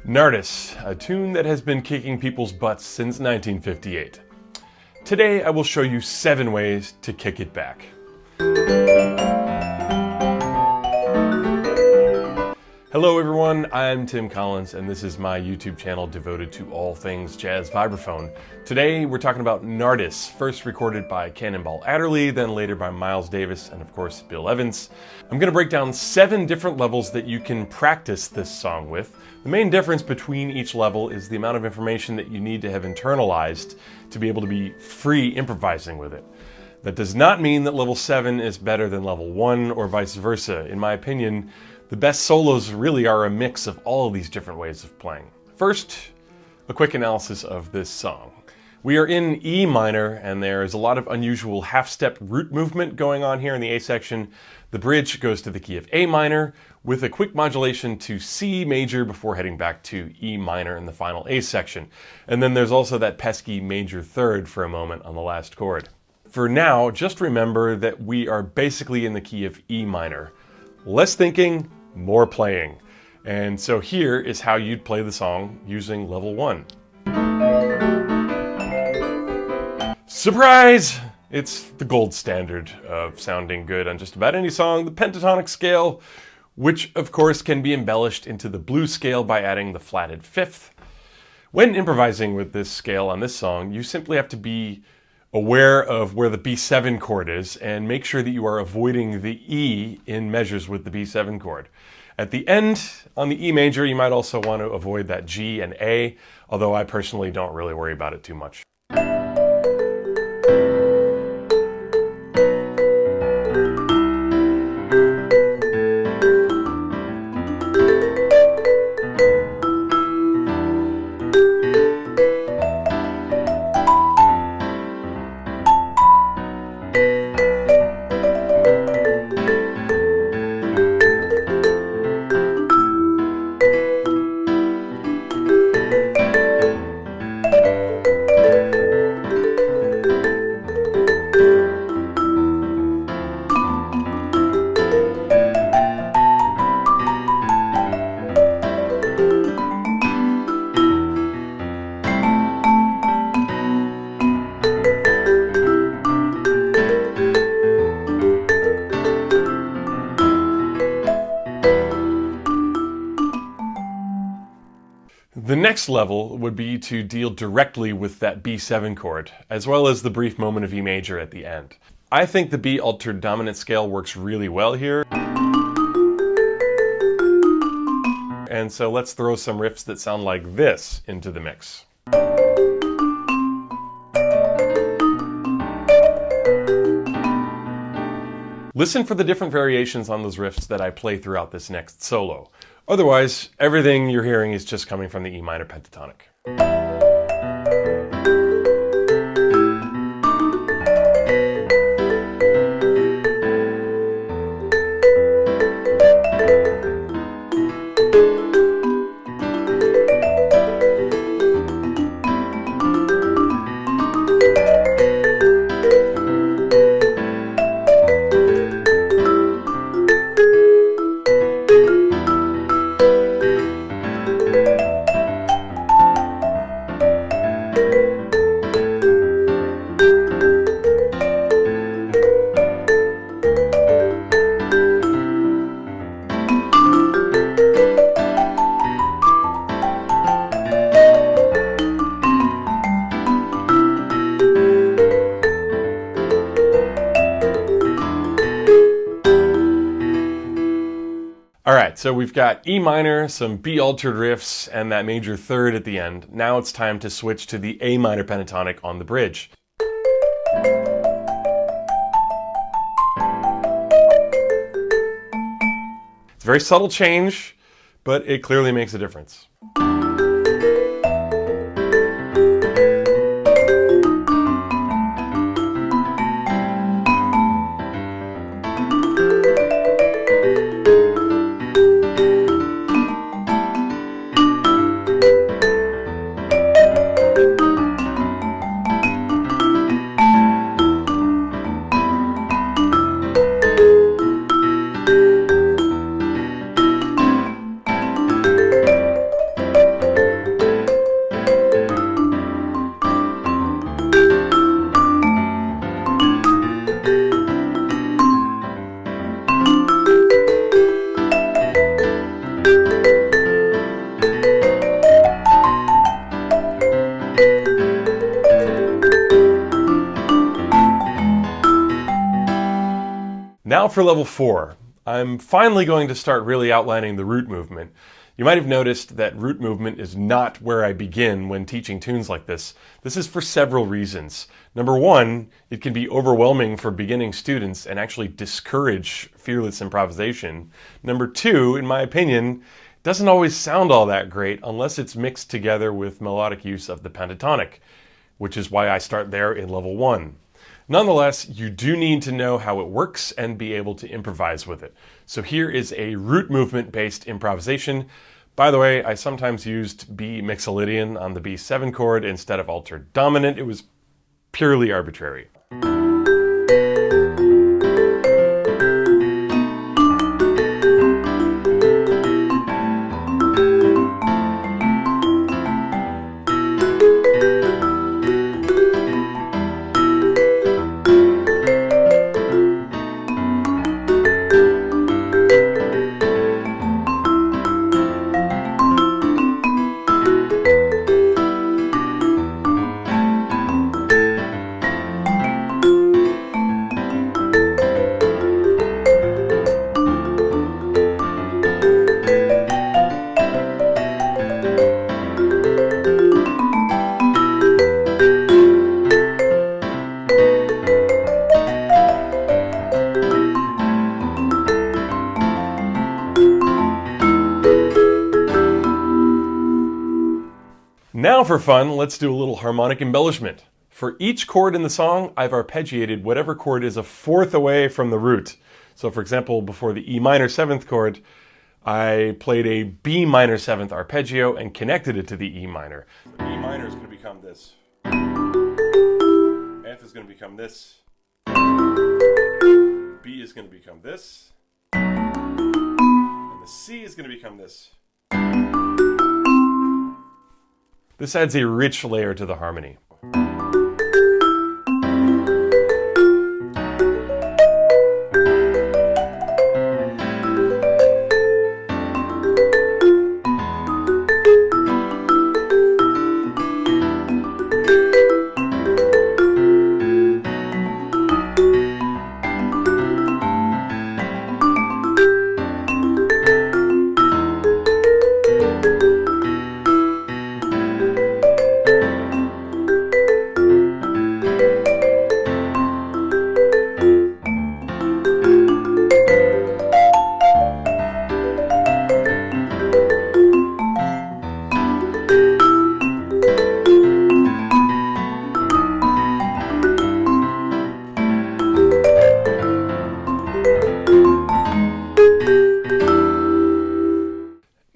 Nardis, a tune that has been kicking people's butts since 1958. Today I will show you 7 ways to kick it back. Hello everyone, I'm Tim Collins and this is my YouTube channel devoted to all things jazz vibraphone. Today we're talking about Nardis, first recorded by Cannonball Adderley, then later by Miles Davis and of course Bill Evans. I'm going to break down 7 different levels that you can practice this song with. The main difference between each level is the amount of information that you need to have internalized to be able to be free improvising with it. That does not mean that level 7 is better than level 1 or vice versa. In my opinion, the best solos really are a mix of all of these different ways of playing. First, a quick analysis of this song. We are in E minor, and there is a lot of unusual half-step root movement going on here in the A section. The bridge goes to the key of A minor, with a quick modulation to C major before heading back to E minor in the final A section. And then there's also that pesky major third for a moment on the last chord. For now, just remember that we are basically in the key of E minor. Less thinking, more playing. And so here is how you'd play the song using level 1. Surprise! It's the gold standard of sounding good on just about any song, the pentatonic scale, which of course can be embellished into the blues scale by adding the flatted 5th. When improvising with this scale on this song, you simply have to be aware of where the B7 chord is and make sure that you are avoiding the E in measures with the B7 chord. At the end, on the E major, you might also want to avoid that G and A, although I personally don't really worry about it too much. The next level would be to deal directly with that B7 chord, as well as the brief moment of E major at the end. I think the B altered dominant scale works really well here. And so let's throw some riffs that sound like this into the mix. Listen for the different variations on those riffs that I play throughout this next solo. Otherwise, everything you're hearing is just coming from the E minor pentatonic. Alright, so we've got E minor, some B altered riffs, and that major third at the end. Now it's time to switch to the A minor pentatonic on the bridge. It's a very subtle change, but it clearly makes a difference. Now for level 4. I'm finally going to start really outlining the root movement. You might have noticed that root movement is not where I begin when teaching tunes like this. This is for several reasons. Number one, it can be overwhelming for beginning students and actually discourage fearless improvisation. Number two, in my opinion, it doesn't always sound all that great unless it's mixed together with melodic use of the pentatonic, which is why I start there in level 1. Nonetheless, you do need to know how it works and be able to improvise with it. So here is a root movement-based improvisation. By the way, I sometimes used B mixolydian on the B7 chord instead of altered dominant. It was purely arbitrary. Now for fun, let's do a little harmonic embellishment. For each chord in the song, I've arpeggiated whatever chord is a fourth away from the root. So for example, before the E minor 7th chord, I played a B minor 7th arpeggio and connected it to the E minor. The E minor is going to become this. F is going to become this. B is going to become this. And the C is going to become this. This adds a rich layer to the harmony.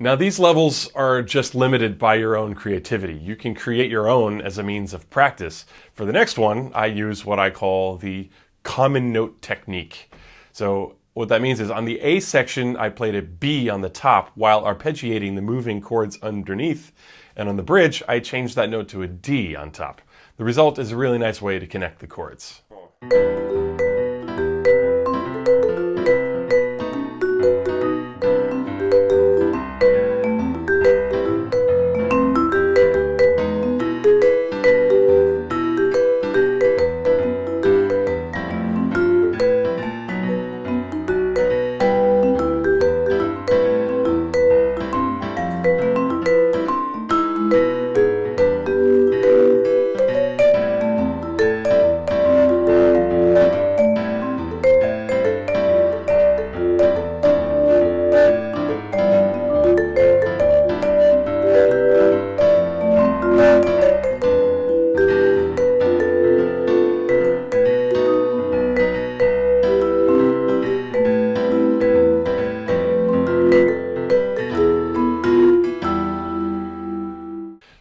Now these levels are just limited by your own creativity. You can create your own as a means of practice. For the next one, I use what I call the common note technique. So what that means is on the A section, I played a B on the top while arpeggiating the moving chords underneath. And on the bridge, I changed that note to a D on top. The result is a really nice way to connect the chords.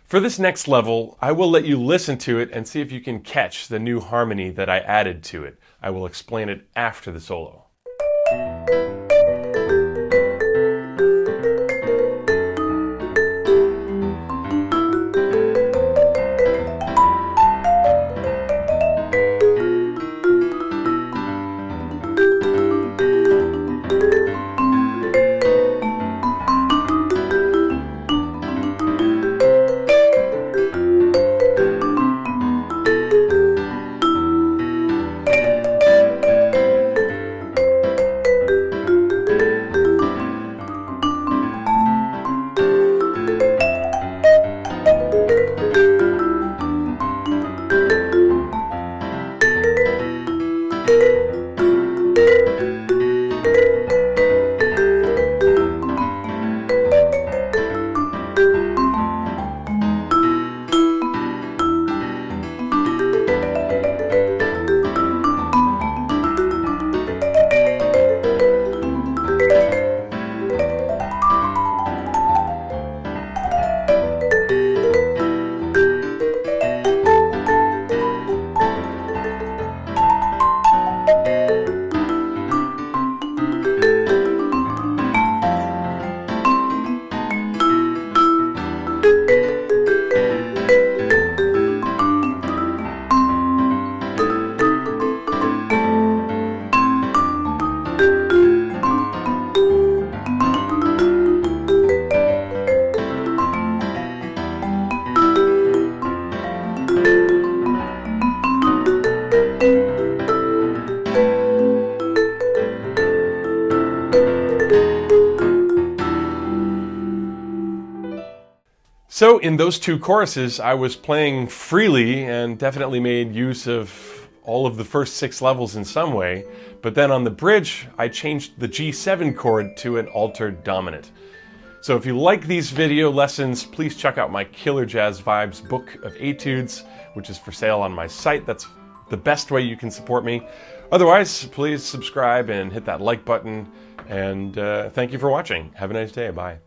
For this next level, I will let you listen to it and see if you can catch the new harmony that I added to it. I will explain it after the solo. So in those two choruses, I was playing freely and definitely made use of all of the first 6 levels in some way, but then on the bridge, I changed the G7 chord to an altered dominant. So if you like these video lessons, please check out my Killer Jazz Vibes book of etudes, which is for sale on my site. That's the best way you can support me. Otherwise, please subscribe and hit that like button, and thank you for watching. Have a nice day. Bye.